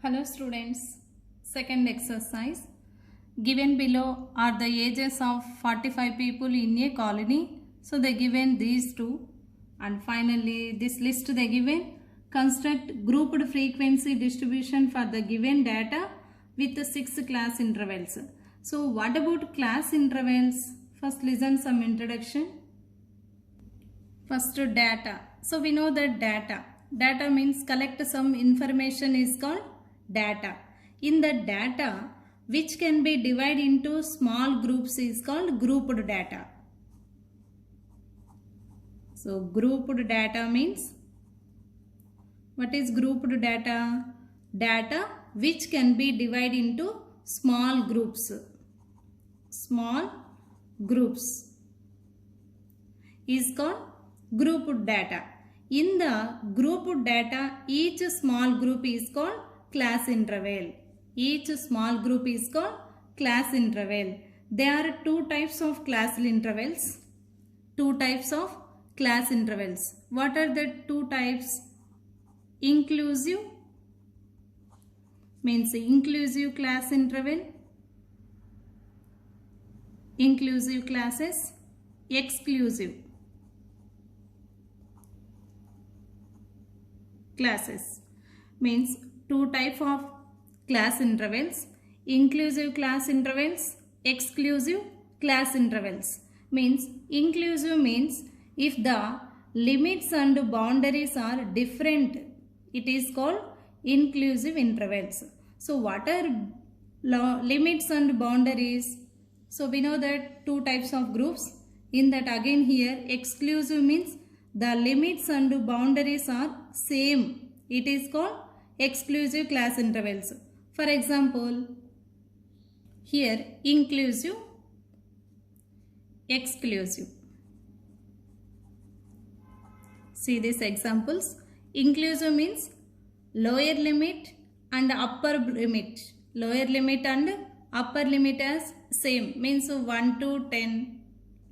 Hello students, second exercise. Given below are the ages of 45 people in a colony. So they given these two, and finally this list they given. Construct grouped frequency distribution for the given data with the 6 class intervals. So what about class intervals? First listen some introduction. First data. So we know that data means collect some information is called data. In the data which can be divided into small groups is called grouped data. So grouped data means, what is grouped data? Data which can be divided into small groups. Small groups is called grouped data. In the grouped data, each small group is called class interval. Each small group is called class interval. There are two types of class intervals. Two types of class intervals. What are the two types? Inclusive means inclusive class interval. Inclusive classes. Exclusive classes means two type of class intervals. Inclusive class intervals, exclusive class intervals. Means inclusive means if the limits and boundaries are different, it is called inclusive intervals. So what are limits and boundaries? So we know that two types of groups. In that again here exclusive means the limits and boundaries are same. It is called exclusive class intervals. For example, here inclusive, exclusive. See these examples. Inclusive means lower limit and upper limit. Lower limit and upper limit as same. Means 1 to 10,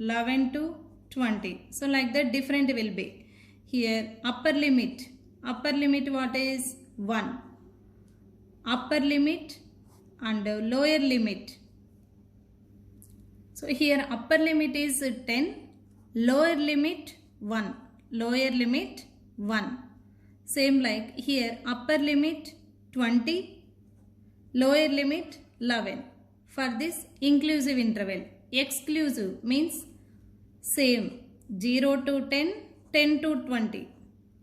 11 to 20. So like that different will be. Here upper limit. Upper limit what is? 1. Upper limit and lower limit. So here upper limit is 10. Lower limit 1. Lower limit 1. Same like here upper limit 20. Lower limit 11. For this inclusive interval. Exclusive means same 0 to 10, 10 to 20.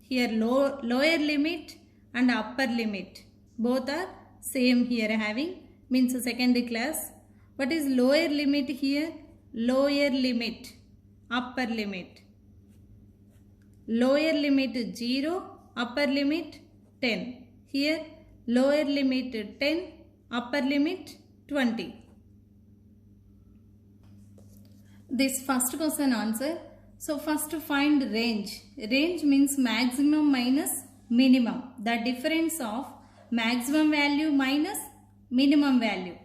Here lower limit and upper limit both are same here having, means secondary class. What is lower limit here? Lower limit, upper limit. Lower limit 0, upper limit 10. Here lower limit 10, upper limit 20. This first question answer. So first find range. Range means maximum minus minimum. The difference of maximum value minus minimum value.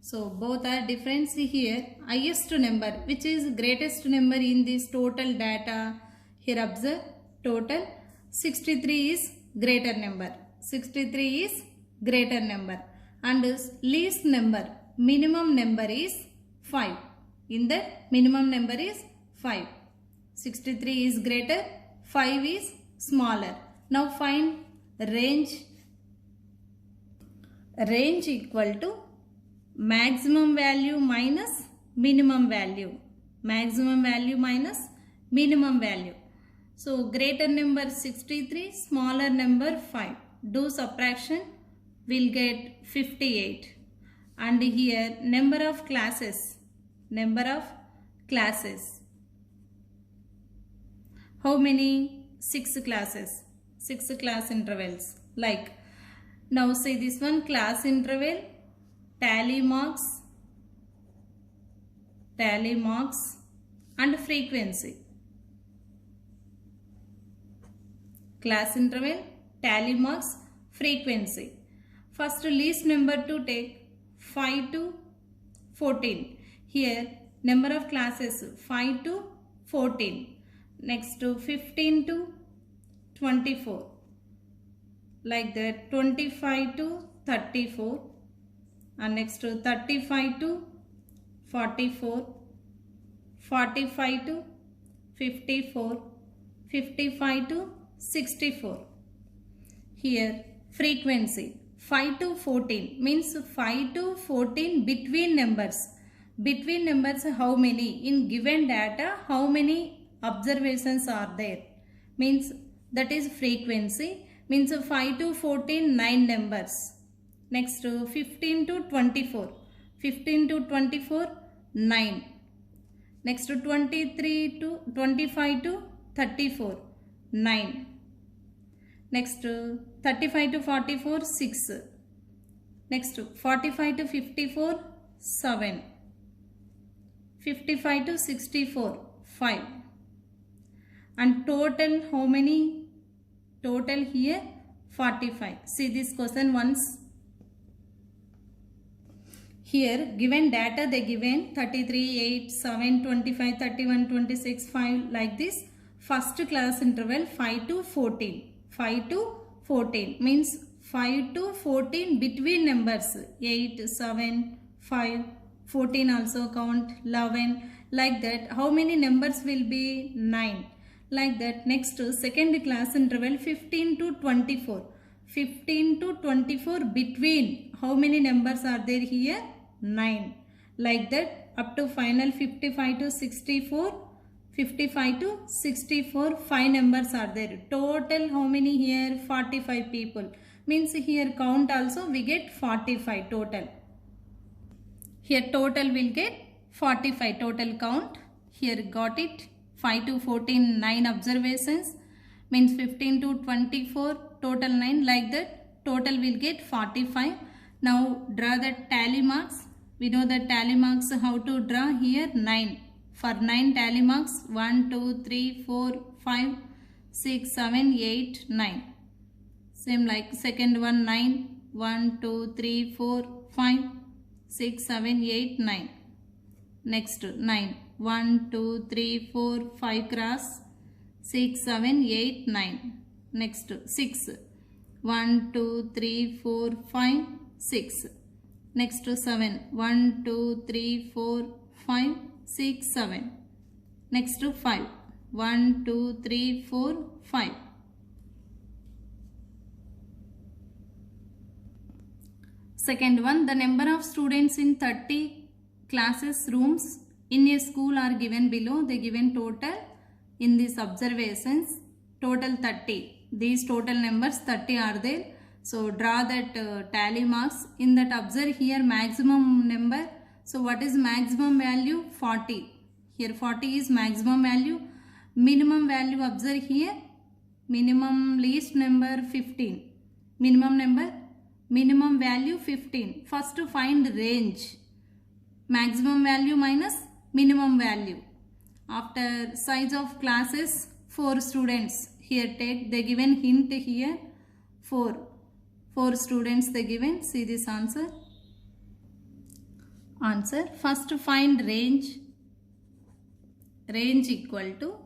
So both are difference here. Highest number, which is greatest number in this total data. Here observe total 63 is greater number. 63 is greater number. And least number, minimum number is 5. In the minimum number is 5. 63 is greater, 5 is smaller. Now find range. Range equal to maximum value minus minimum value. Maximum value minus minimum value. So greater number 63, smaller number 5. Do subtraction, will get 58. And here number of classes. Number of classes. How many? 6 classes. 6 class intervals. Like now say this one class interval, tally marks and frequency. Class interval, tally marks, frequency. First least number to take 5 to 14. Here number of classes 5 to 14. Next to 15 to 24. Like that 25 to 34, and next 35 to 44, 45 to 54, 55 to 64. Here frequency 5 to 14 means 5 to 14 between numbers. Between numbers how many? In given data how many observations are there? Means that is frequency. Means 5 to 14 9 numbers. Next 15 to 24. 15 to 24 9. Next 23 to 25 to 34 9. Next 35 to 44 6. Next 45 to 54 7. 55 to 64 5. And total how many? Total here 45. See this question once. Here given data they given 33, 8, 7, 25, 31, 26, 5 like this. First class interval 5 to 14. 5 to 14 means 5 to 14 between numbers 8, 7, 5, 14 also count 11 like that. How many numbers will be? 9 like that. Next second class interval 15 to 24. 15 to 24 between how many numbers are there here? 9 like that up to final 55 to 64. 55 to 64 5 numbers are there. Total how many here? 45 people. Means here count also we get 45 total. Here total will get 45 total count. Here got it. 5 to 14 9 observations. Means 15 to 24 total 9 like that. Total will get 45. Now draw the tally marks. We know the tally marks how to draw here 9. For 9 tally marks 1, 2, 3, 4, 5, 6, 7, 8, 9. Same like second one 9. 1, 2, 3, 4, 5, 6, 7, 8, 9. Next 9. 1, 2, 3, 4, 5 cross. 6, 7, 8, 9. Next 6. 1, 2, 3, 4, 5, 6. Next 7. 1, 2, 3, 4, 5, 6, 7. Next 5. 1, 2, 3, 4, 5. Second one, the number of students in 30 classes rooms in a school are given below. They given total in these observations. Total 30. These total numbers 30 are there. So draw that tally marks. In that observe here maximum number. So what is maximum value? 40. Here 40 is maximum value. Minimum value observe here. Minimum least number 15. Minimum number. Minimum value 15. First to find range. Maximum value minus minimum value. After size of classes 4 students. Here take they given hint here 4. 4 students they given. See this answer. Answer. First to find range. Range equal to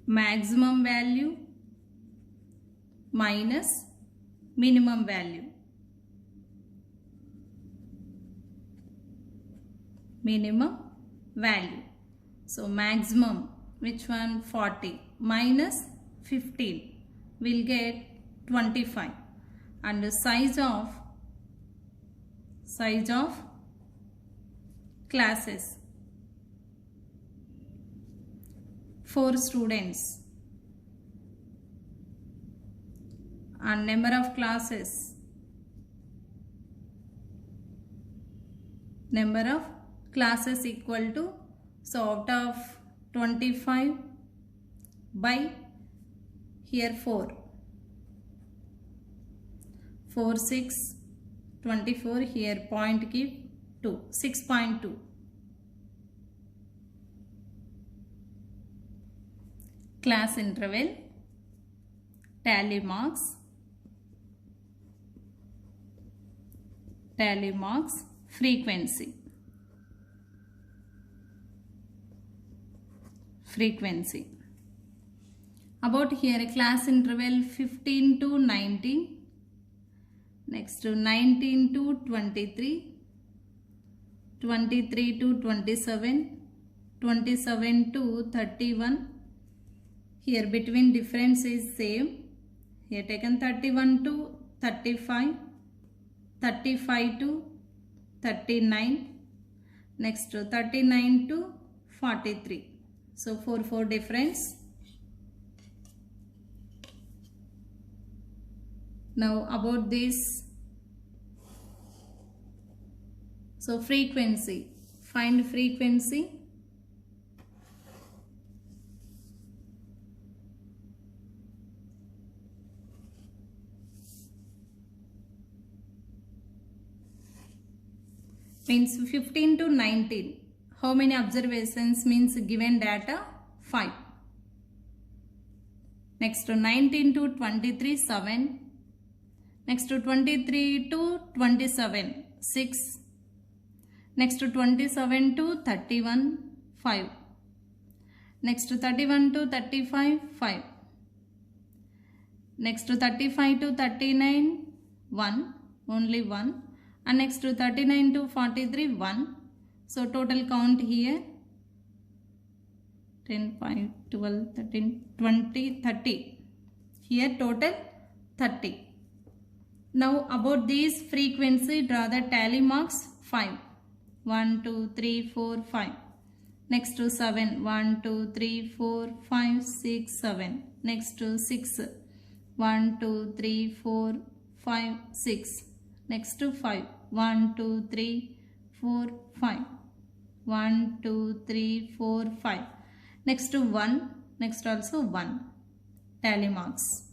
maximum value minus minimum value. Minimum value. So maximum, which one? 40 minus 15 will get 25. And the size of classes 4 students. And number of classes, equal to, so out of 25 by here 4, 6, 24, here point give 2, 6.2. Class interval, tally marks, frequency. About here class interval 15 to 19, next 19 to 23, 23 to 27, 27 to 31. Here between difference is same. Here taken 31 to 35, 35 to 39, next 39 to 43. So 4 difference. Now about this, so frequency, find frequency. Means 15 to 19. How many observations means given data? 5. Next to 19 to 23, 7. Next to 23 to 27, 6. Next to 27 to 31, 5. Next to 31 to 35, 5. Next to 35 to 39, 1. Only 1. And next to 39 to 43, 1. So total count here 10, 5, 12, 13, 20, 30. Here total 30. Now about these frequency, draw the tally marks. 5. 1, 2, 3, 4, 5. Next to 7. 1, 2, 3, 4, 5, 6, 7. Next to 6. 1, 2, 3, 4, 5, 6. Next to 5. 1, 2, 3, 4, 5. 1, 2, 3, 4, 5. Next to 1. Next also 1. Tally marks.